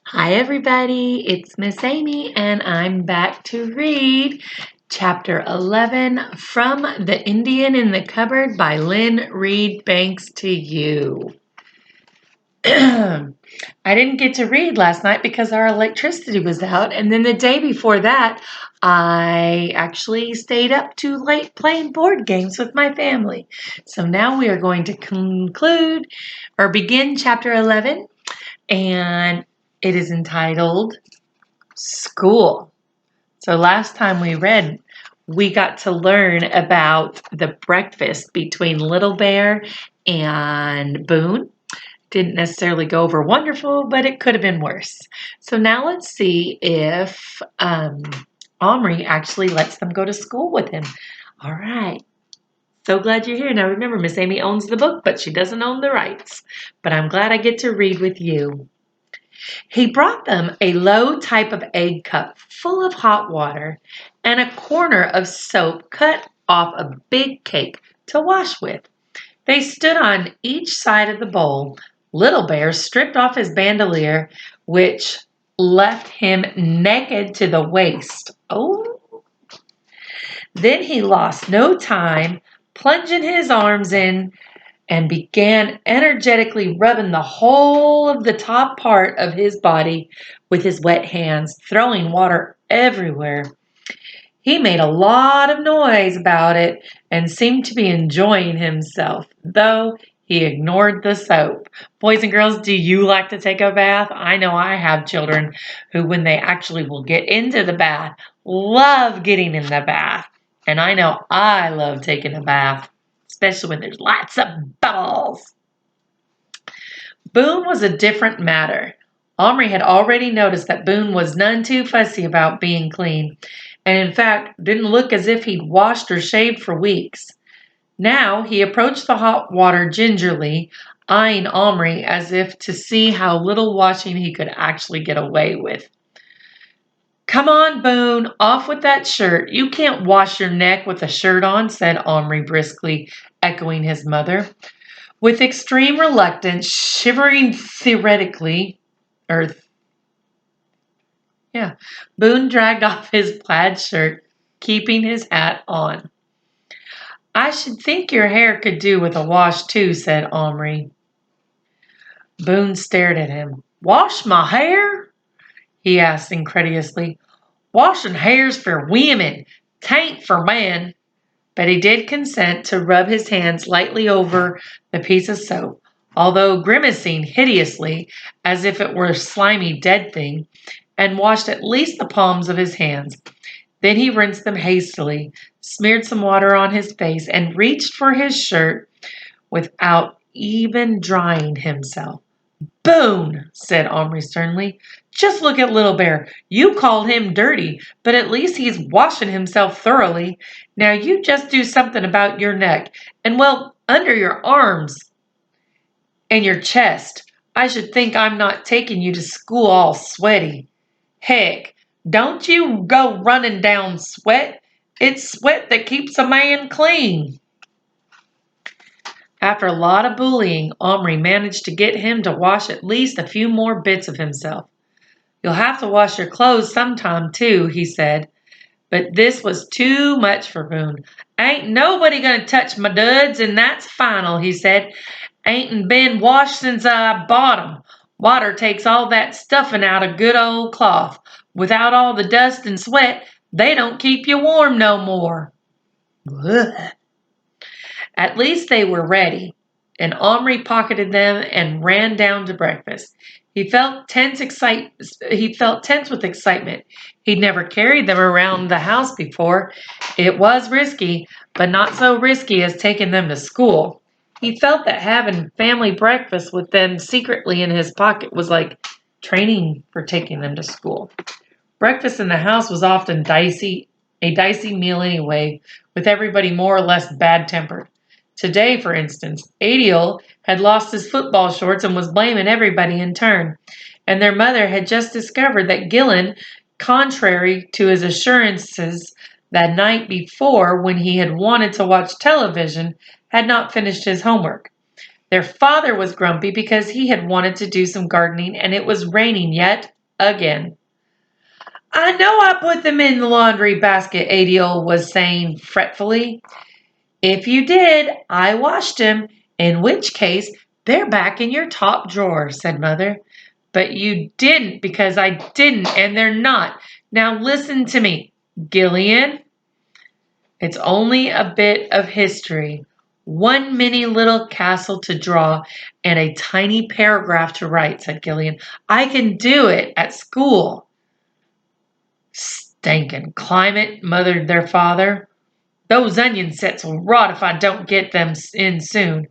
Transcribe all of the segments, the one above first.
Hi, everybody. It's Miss Amy, and I'm back to read Chapter 11 from The Indian in the Cupboard by Lynne Reid. Thanks to you. I didn't get to read last night because our electricity was out, and then the day before that, I actually stayed up too late playing board games with my family. So now we are going to begin Chapter 11, and it is entitled School. So last time we read, we got to learn about the breakfast between Little Bear and Boone. Didn't necessarily go over wonderful, but it could have been worse. So now let's see if Omri actually lets them go to school with him. All right. So glad you're here. Now remember, Miss Amy owns the book, but she doesn't own the rights. But I'm glad I get to read with you. He brought them a low type of egg cup full of hot water and a corner of soap cut off a big cake to wash with. They stood on each side of the bowl. Little Bear stripped off his bandolier, which left him naked to the waist. Oh! Then he lost no time, plunging his arms in and began energetically rubbing the whole of the top part of his body with his wet hands, throwing water everywhere. He made a lot of noise about it and seemed to be enjoying himself, though he ignored the soap. Boys and girls, do you like to take a bath? I know I have children who, when they actually will get into the bath, love getting in the bath. And I know I love taking a bath, especially when there's lots of bubbles. Boone was a different matter. Omri had already noticed that Boone was none too fussy about being clean, and in fact didn't look as if he'd washed or shaved for weeks. Now he approached the hot water gingerly, eyeing Omri as if to see how little washing he could actually get away with. "Come on, Boone, off with that shirt. You can't wash your neck with a shirt on," said Omri briskly, echoing his mother. With extreme reluctance, shivering Boone dragged off his plaid shirt, keeping his hat on. "I should think your hair could do with a wash too," said Omri. Boone stared at him. "Wash my hair?" he asked incredulously. "Washing hair's for women, 'tain't for men." But he did consent to rub his hands lightly over the piece of soap, although grimacing hideously as if it were a slimy dead thing, and washed at least the palms of his hands. Then he rinsed them hastily, smeared some water on his face, and reached for his shirt without even drying himself. "Boone," said Omri sternly, "just look at Little Bear. You called him dirty, but at least he's washing himself thoroughly. Now you just do something about your neck, and well, under your arms and your chest. I should think I'm not taking you to school all sweaty. Heck, don't you go running down sweat. It's sweat that keeps a man clean." After a lot of bullying, Omri managed to get him to wash at least a few more bits of himself. "You'll have to wash your clothes sometime, too," he said. But this was too much for Boone. "Ain't nobody gonna touch my duds, and that's final," he said. "Ain't been washed since I bought 'em. Water takes all that stuffing out of good old cloth. Without all the dust and sweat, they don't keep you warm no more." Ugh. At least they were ready, and Omri pocketed them and ran down to breakfast. He felt tense with excitement. He'd never carried them around the house before. It was risky, but not so risky as taking them to school. He felt that having family breakfast with them secretly in his pocket was like training for taking them to school. Breakfast in the house was often a dicey meal anyway, with everybody more or less bad-tempered. Today, for instance, Adiel had lost his football shorts and was blaming everybody in turn. And their mother had just discovered that Gillen, contrary to his assurances the night before when he had wanted to watch television, had not finished his homework. Their father was grumpy because he had wanted to do some gardening and it was raining, yet again. I know I put them in the laundry basket, Adiel was saying fretfully. If you did, I washed them, in which case they're back in your top drawer, said Mother. But you didn't because I didn't, and they're not. Now listen to me, Gillian. It's only a bit of history. One mini little castle to draw and a tiny paragraph to write, said Gillian. I can do it at school. Stinking climate, muttered their father. Those onion sets will rot if I don't get them in soon.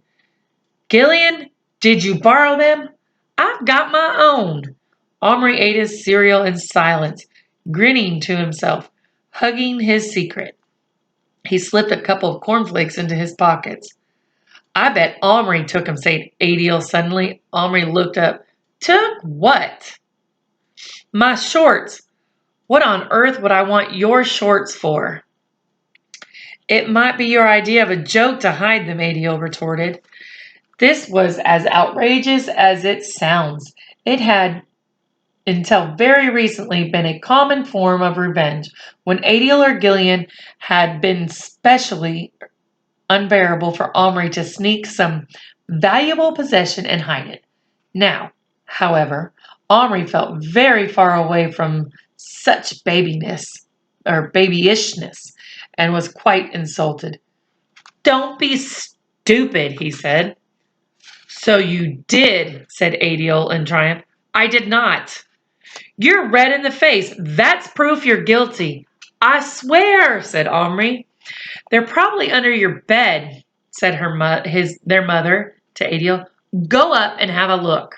Gillian, did you borrow them? I've got my own. Omri ate his cereal in silence, grinning to himself, hugging his secret. He slipped a couple of cornflakes into his pockets. I bet Omri took them, said Adiel suddenly. Omri looked up. Took what? My shorts. What on earth would I want your shorts for? It might be your idea of a joke to hide them, Adiel retorted. This was as outrageous as it sounds. It had, until very recently, been a common form of revenge when Adiel or Gillian had been specially unbearable for Omri to sneak some valuable possession and hide it. Now, however, Omri felt very far away from such babyishness, and was quite insulted. Don't be stupid, he said. So you did, said Adiel in triumph. I did not. You're red in the face. That's proof you're guilty. I swear, said Omri. They're probably under your bed, said their mother to Adiel. Go up and have a look.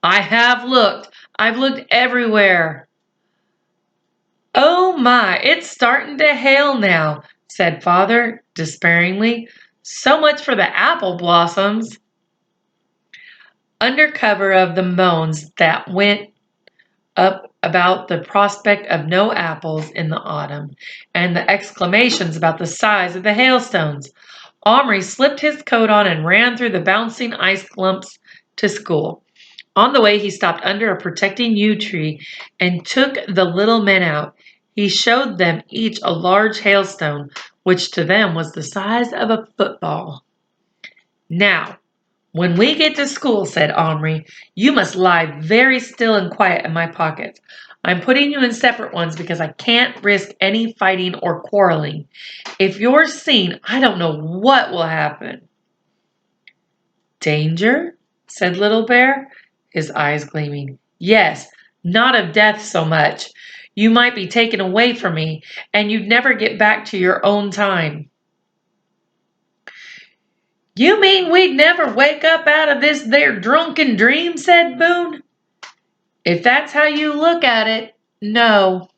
I have looked. I've looked everywhere. Oh my, it's starting to hail now, said Father despairingly. So much for the apple blossoms. Under cover of the moans that went up about the prospect of no apples in the autumn, and the exclamations about the size of the hailstones, Omri slipped his coat on and ran through the bouncing ice lumps to school. On the way, he stopped under a protecting yew tree and took the little men out. He showed them each a large hailstone, which to them was the size of a football. Now, when we get to school, said Omri, you must lie very still and quiet in my pockets. I'm putting you in separate ones because I can't risk any fighting or quarreling. If you're seen, I don't know what will happen. Danger? Said Little Bear, his eyes gleaming. Yes, not of death so much. You might be taken away from me, and you'd never get back to your own time. You mean we'd never wake up out of this there drunken dream, said Boone. If that's how you look at it, no.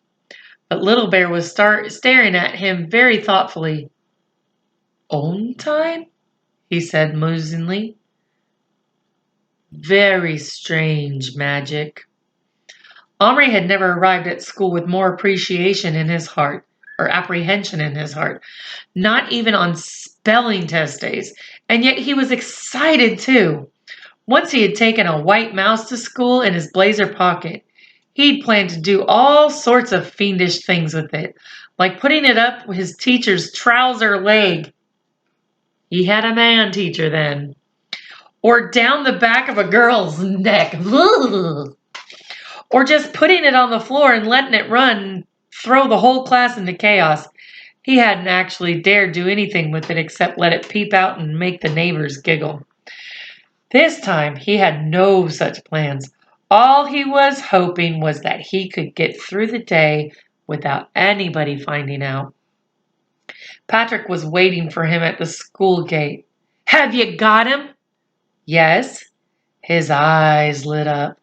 But Little Bear was staring at him very thoughtfully. Own time? He said musingly. Very strange magic. Omri had never arrived at school with more appreciation in his heart, or apprehension in his heart, not even on spelling test days, and yet he was excited too. Once he had taken a white mouse to school in his blazer pocket. He'd planned to do all sorts of fiendish things with it, like putting it up his teacher's trouser leg. He had a man teacher then. Or down the back of a girl's neck. Or just putting it on the floor and letting it run and throw the whole class into chaos. He hadn't actually dared do anything with it except let it peep out and make the neighbors giggle. This time he had no such plans. All he was hoping was that he could get through the day without anybody finding out. Patrick was waiting for him at the school gate. Have you got him? Yes. His eyes lit up.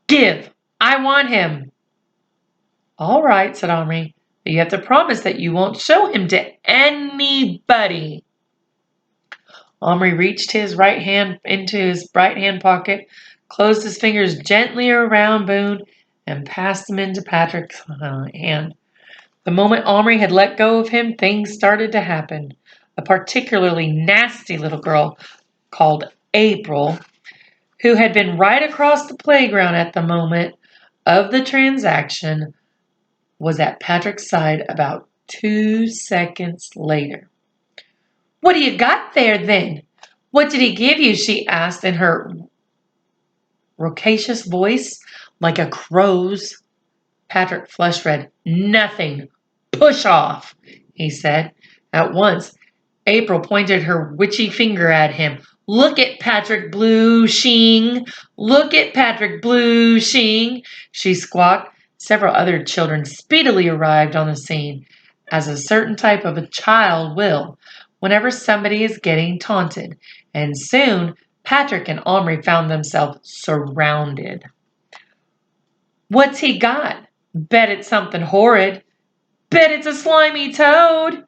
Give! I want him. All right, said Omri, but you have to promise that you won't show him to anybody. Omri reached his right hand into his right hand pocket, closed his fingers gently around Boone, and passed them into Patrick's hand. The moment Omri had let go of him, things started to happen. A particularly nasty little girl called April who had been right across the playground at the moment of the transaction, was at Patrick's side about 2 seconds later. "What do you got there, then? What did he give you?" she asked in her raucous voice, like a crow's. Patrick flushed red. "Nothing. Push off," he said. At once, April pointed her witchy finger at him. "Look at Patrick Blueshing! Look at Patrick Blueshing!" she squawked. Several other children speedily arrived on the scene, as a certain type of a child will, whenever somebody is getting taunted, and soon Patrick and Omri found themselves surrounded. "What's he got? Bet it's something horrid. Bet it's a slimy toad.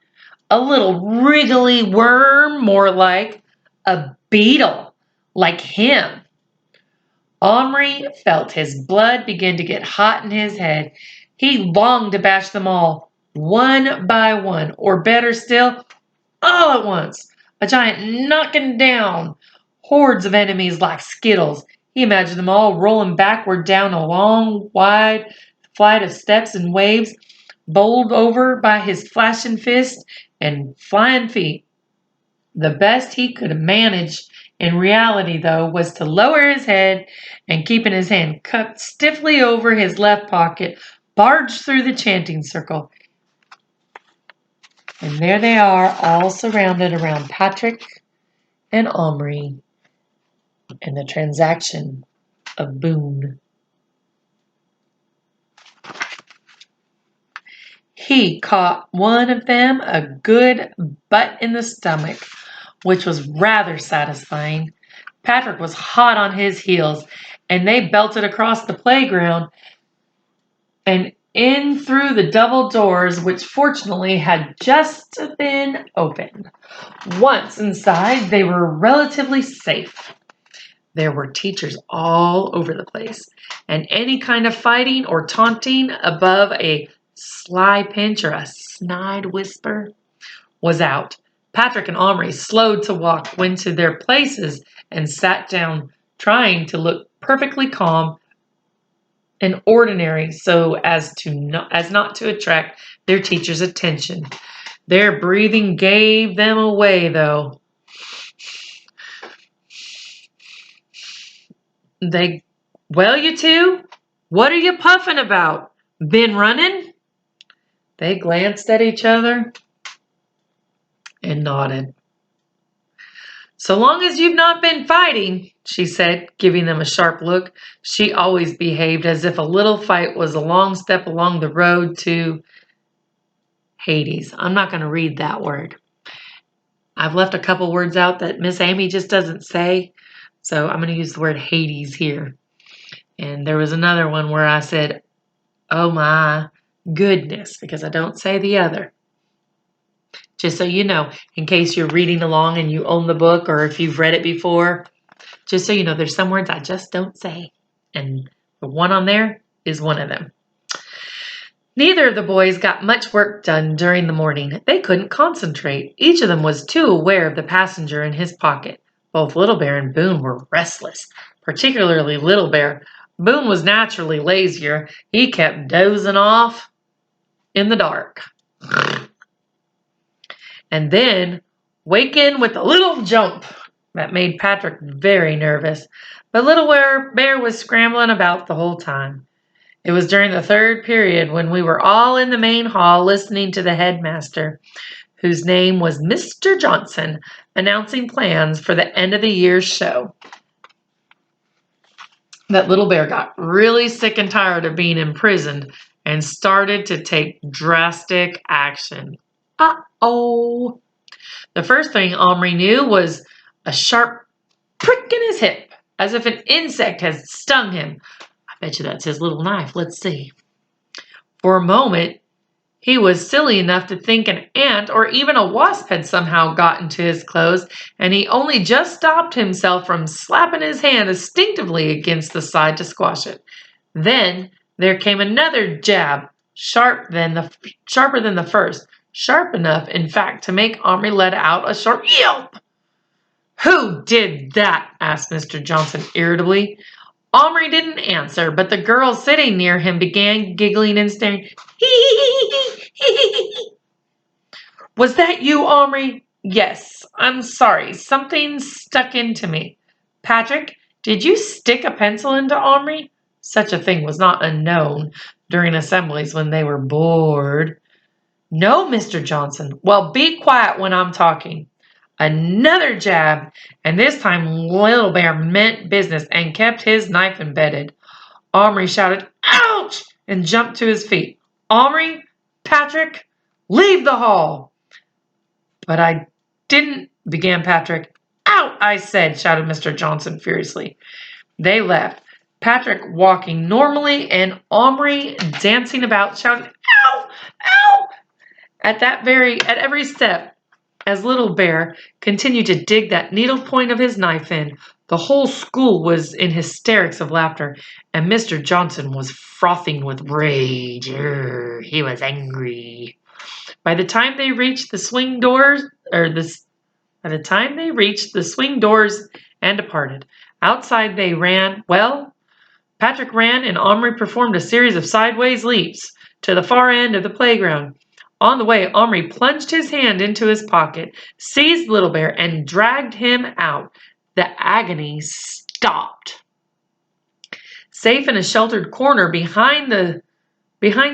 A little wriggly worm, more like. A beetle, like him." Omri felt his blood begin to get hot in his head. He longed to bash them all, one by one, or better still, all at once. A giant knocking down hordes of enemies like skittles. He imagined them all rolling backward down a long, wide flight of steps and waves, bowled over by his flashing fist and flying feet. The best he could manage in reality, though, was to lower his head and, keeping his hand cupped stiffly over his left pocket, barge through the chanting circle. And there they are, all surrounded around Patrick and Omri and the transaction of Boone. He caught one of them a good butt in the stomach, which was rather satisfying. Patrick was hot on his heels, and they belted across the playground and in through the double doors, which fortunately had just been opened. Once inside, they were relatively safe. There were teachers all over the place, and any kind of fighting or taunting above a sly pinch or a snide whisper was out. Patrick and Omri slowed to walk, went to their places, and sat down, trying to look perfectly calm and ordinary so as not to attract their teacher's attention. Their breathing gave them away, though. "Well, you two, what are you puffing about? Been running?" They glanced at each other and nodded. "So long as you've not been fighting," she said, giving them a sharp look. She always behaved as if a little fight was a long step along the road to Hades. I'm not going to read that word. I've left a couple words out that Miss Amy just doesn't say, so I'm going to use the word Hades here. And there was another one where I said, "Oh my goodness," because I don't say the other. Just so you know, in case you're reading along and you own the book, or if you've read it before, just so you know, there's some words I just don't say. And the one on there is one of them. Neither of the boys got much work done during the morning. They couldn't concentrate. Each of them was too aware of the passenger in his pocket. Both Little Bear and Boone were restless, particularly Little Bear. Boone was naturally lazier. He kept dozing off in the dark, and then waking with a little jump that made Patrick very nervous. But Little Bear was scrambling about the whole time. It was during the third period when we were all in the main hall listening to the headmaster, whose name was Mr. Johnson, announcing plans for the end of the year's show, that Little Bear got really sick and tired of being imprisoned and started to take drastic action. Uh-oh. The first thing Omri knew was a sharp prick in his hip, as if an insect had stung him. I bet you that's his little knife. Let's see. For a moment, he was silly enough to think an ant or even a wasp had somehow gotten to his clothes, and he only just stopped himself from slapping his hand instinctively against the side to squash it. Then there came another jab, sharper than the first, sharp enough, in fact, to make Omri let out a short yelp. Who did that? Asked Mr. Johnson irritably. Omri didn't answer, but the girl sitting near him began giggling and staring. Was that you, Omri? Yes, I'm sorry. Something stuck into me. Patrick, did you stick a pencil into Omri? Such a thing was not unknown during assemblies when they were bored. No, Mr. Johnson. Well, be quiet when I'm talking. Another jab, and this time Little Bear meant business and kept his knife embedded. Omri shouted, "Ouch!" and jumped to his feet. Omri, Patrick, leave the hall. But I didn't, began Patrick. Out, I said, shouted Mr. Johnson furiously. They left, Patrick walking normally and Omri dancing about, shouting, "Ow! Ow!" At every step, as Little Bear continued to dig that needle point of his knife in, the whole school was in hysterics of laughter, and Mr. Johnson was frothing with rage. He was angry. By the time they reached the swing doors, by the time they reached the swing doors and departed, outside they ran. Well, Patrick ran, and Omri performed a series of sideways leaps to the far end of the playground. On the way, Omri plunged his hand into his pocket, seized Little Bear, and dragged him out. The agony stopped. Safe in a sheltered corner behind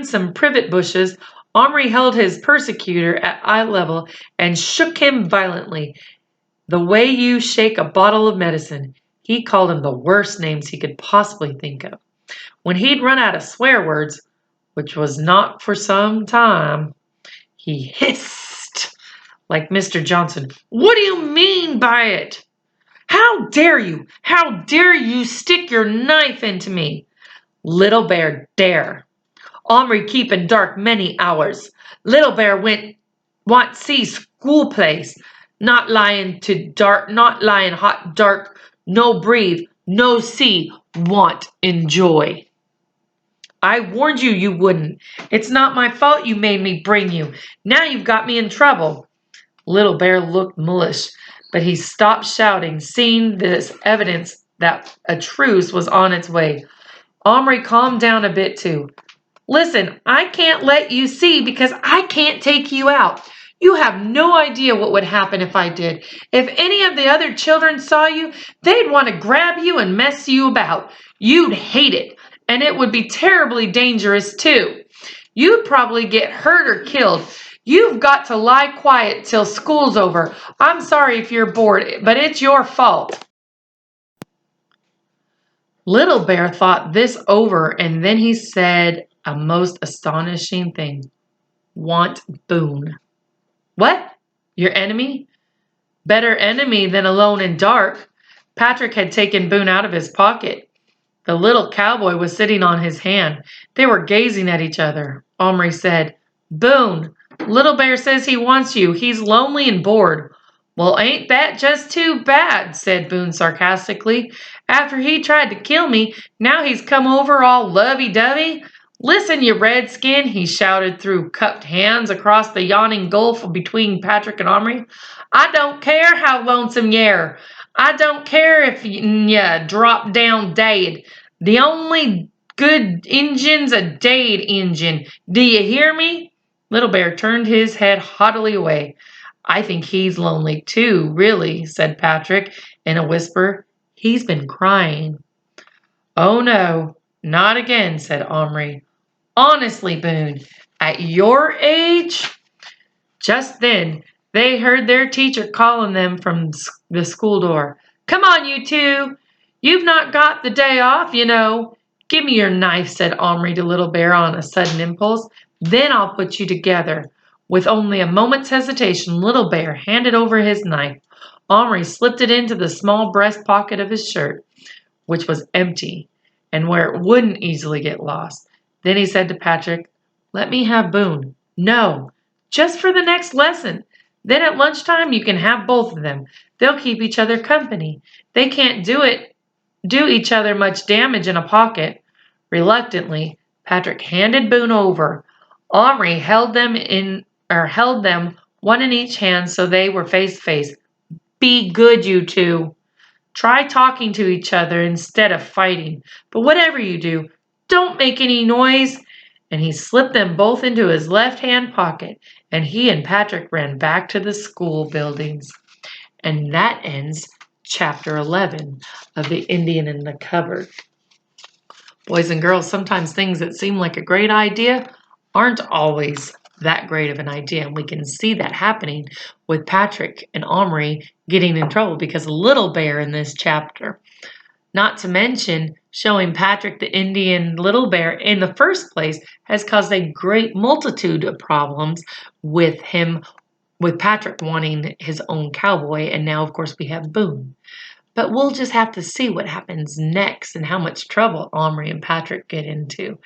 some privet bushes, Omri held his persecutor at eye level and shook him violently, the way you shake a bottle of medicine. He called him the worst names he could possibly think of. When he'd run out of swear words, which was not for some time, he hissed like Mr. Johnson. What do you mean by it? How dare you? How dare you stick your knife into me? Little Bear dare. Omri keep in dark many hours. Little Bear want see school place. Not lying to dark, not lying hot dark, no breathe, no see, want enjoy. I warned you you wouldn't. It's not my fault you made me bring you. Now you've got me in trouble. Little Bear looked mulish, but he stopped shouting, seeing this evidence that a truce was on its way. Omri calmed down a bit too. Listen, I can't let you see because I can't take you out. You have no idea what would happen if I did. If any of the other children saw you, they'd want to grab you and mess you about. You'd hate it, and it would be terribly dangerous too. You'd probably get hurt or killed. You've got to lie quiet till school's over. I'm sorry if you're bored, but it's your fault. Little Bear thought this over, and then he said a most astonishing thing. Want Boone. What? Your enemy? Better enemy than alone in dark. Patrick had taken Boone out of his pocket. The little cowboy was sitting on his hand. They were gazing at each other. Omri said, Boone, Little Bear says he wants you. He's lonely and bored. Well, ain't that just too bad, said Boone sarcastically. After he tried to kill me, now he's come over all lovey-dovey. Listen, you redskin, he shouted through cupped hands across the yawning gulf between Patrick and Omri. I don't care how lonesome y'are. I don't care if ya drop down dead. The only good engine's a dead engine. Do you hear me? Little Bear turned his head haughtily away. I think he's lonely too, really, said Patrick in a whisper. He's been crying. Oh no, not again, said Omri. Honestly, Boone, at your age? Just then, they heard their teacher calling them from the school door. Come on, you two. You've not got the day off, you know. Give me your knife, said Omri to Little Bear on a sudden impulse. Then I'll put you together. With only a moment's hesitation, Little Bear handed over his knife. Omri slipped it into the small breast pocket of his shirt, which was empty, and where it wouldn't easily get lost. Then he said to Patrick, Let me have Boone. No, just for the next lesson. Then at lunchtime you can have both of them. They'll keep each other company. They can't do each other much damage in a pocket. Reluctantly, Patrick handed Boone over. Omri held them one in each hand so they were face to face. Be good, you two. Try talking to each other instead of fighting. But whatever you do, don't make any noise." And he slipped them both into his left-hand pocket, and he and Patrick ran back to the school buildings. And that ends chapter 11 of The Indian in the Cupboard. Boys and girls, sometimes things that seem like a great idea aren't always that great of an idea. And we can see that happening with Patrick and Omri getting in trouble because of Little Bear in this chapter. Not to mention, showing Patrick the Indian Little Bear in the first place has caused a great multitude of problems with him, with Patrick wanting his own cowboy, and now, of course, we have Boone. But we'll just have to see what happens next and how much trouble Omri and Patrick get into.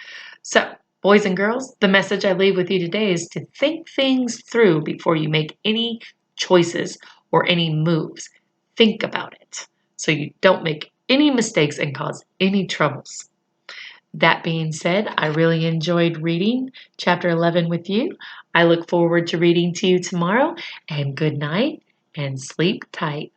So, boys and girls, the message I leave with you today is to think things through before you make any choices or any moves. Think about it so you don't make any mistakes and cause any troubles. That being said, I really enjoyed reading chapter 11 with you. I look forward to reading to you tomorrow, and good night and sleep tight.